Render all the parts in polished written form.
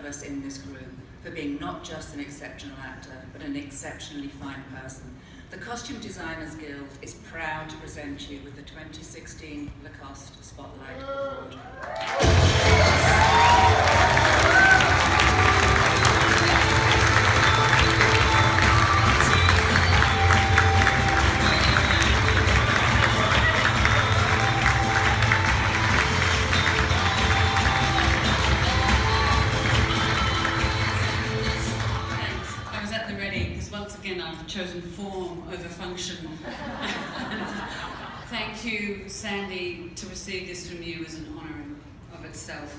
of us in this group for being not just an exceptional actor, but an exceptionally fine person. The Costume Designers Guild is proud to present you with the 2016 Lacoste Spotlight Award. I've chosen form over function. Thank you, Sandy, to receive this from you is an honour of itself.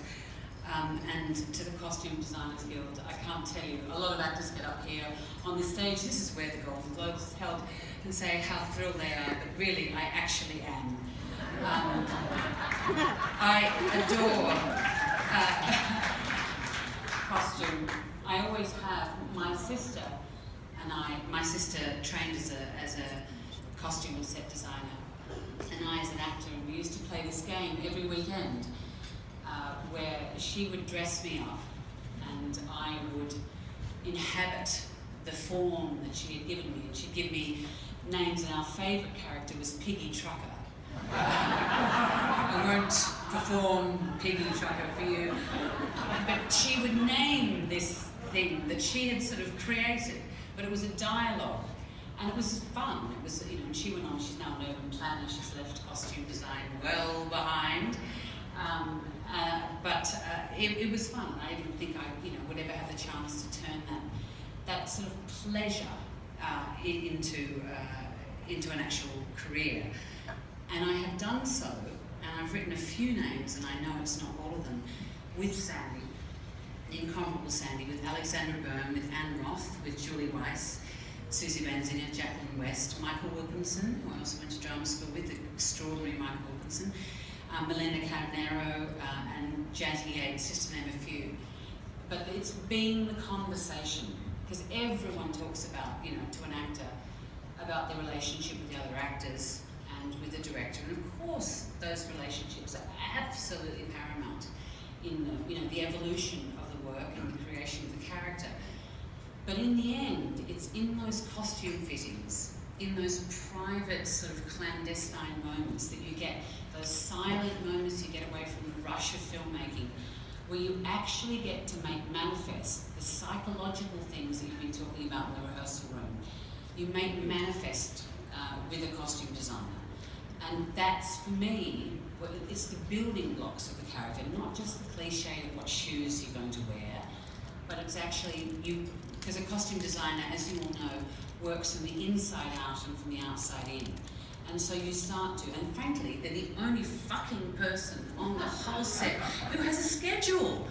And to the Costume Designers Guild, I can't tell you, a lot of actors get up here on this stage, this is where the Golden Globes is held, and say how thrilled they are, but really, I actually am. I adore costume. I always have. My sister trained as a costume and set designer, and I as an actor, and we used to play this game every weekend where she would dress me up and I would inhabit the form that she had given me, and she'd give me names, and our favourite character was Piggy Trucker. I won't perform Piggy Trucker for you, but she would name this thing that she had sort of created. But it was a dialogue, and it was fun. It was, you know, and she went on, she's now an urban planner, she's left costume design well behind. But it was fun. I didn't think I, would ever have the chance to turn that sort of pleasure into an actual career. And I have done so, and I've written a few names, and I know it's not all of them, with Sandy. Incomparable Sandy, with Alexandra Byrne, with Anne Roth, with Julie Weiss, Susie Banzinger, Jacqueline West, Michael Wilkinson, who I also went to drama school with, the extraordinary Michael Wilkinson, Melina Caronero, and Jazzy Yates, just to name a few. But it's been the conversation, because everyone talks about, to an actor, about their relationship with the other actors and with the director. And of course, those relationships are absolutely paramount in the evolution of the work and the creation of the character. But in the end, it's in those costume fittings, in those private sort of clandestine moments that you get, those silent moments you get away from the rush of filmmaking, where you actually get to make manifest the psychological things that you've been talking about in the rehearsal room. You make manifest with a costume designer. And that's, for me, it's the building blocks of the character, not just the cliche of what shoes you're going to wear, but it's actually you, because a costume designer, as you all know, works from the inside out and from the outside in. And so you start to, and frankly, they're the only fucking person on the whole set who has a schedule.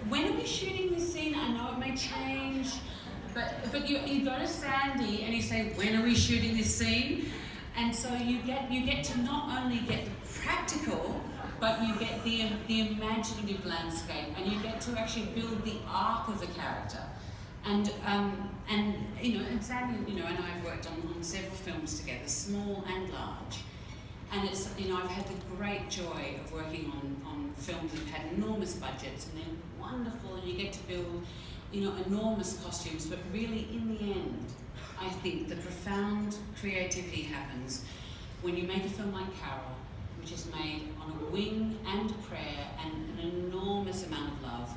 When are we shooting this scene? I know it may change, but you go to Sandy and you say, when are we shooting this scene? And so you get to not only get the practical, but you get the imaginative landscape, and you get to actually build the arc of the character. And Sandy, and I've worked on several films together, small and large. And it's, I've had the great joy of working on films that have had enormous budgets, and they're wonderful, and you get to build, enormous costumes, but really in the end, I think the profound creativity happens when you make a film like Carol, which is made on a wing and a prayer and an enormous amount of love,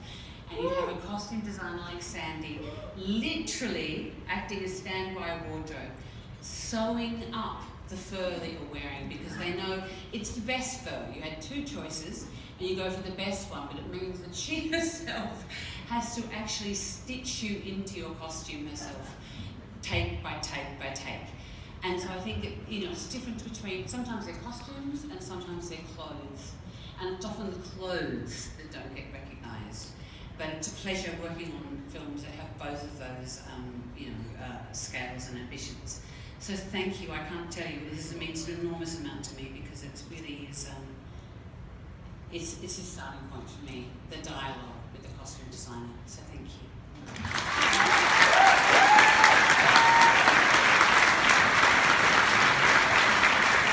and you have a costume designer like Sandy literally acting as standby wardrobe, sewing up the fur that you're wearing, because they know it's the best fur. You had two choices and you go for the best one, but it means that she herself has to actually stitch you into your costume herself, take by take by take. And so I think that, it's the difference between, sometimes they're costumes and sometimes they're clothes. And it's often the clothes that don't get recognised. But it's a pleasure working on films that have both of those, scales and ambitions. So thank you. I can't tell you, this means an enormous amount to me, because it's really it's a starting point for me, the dialogue with the costume designer. So thank you.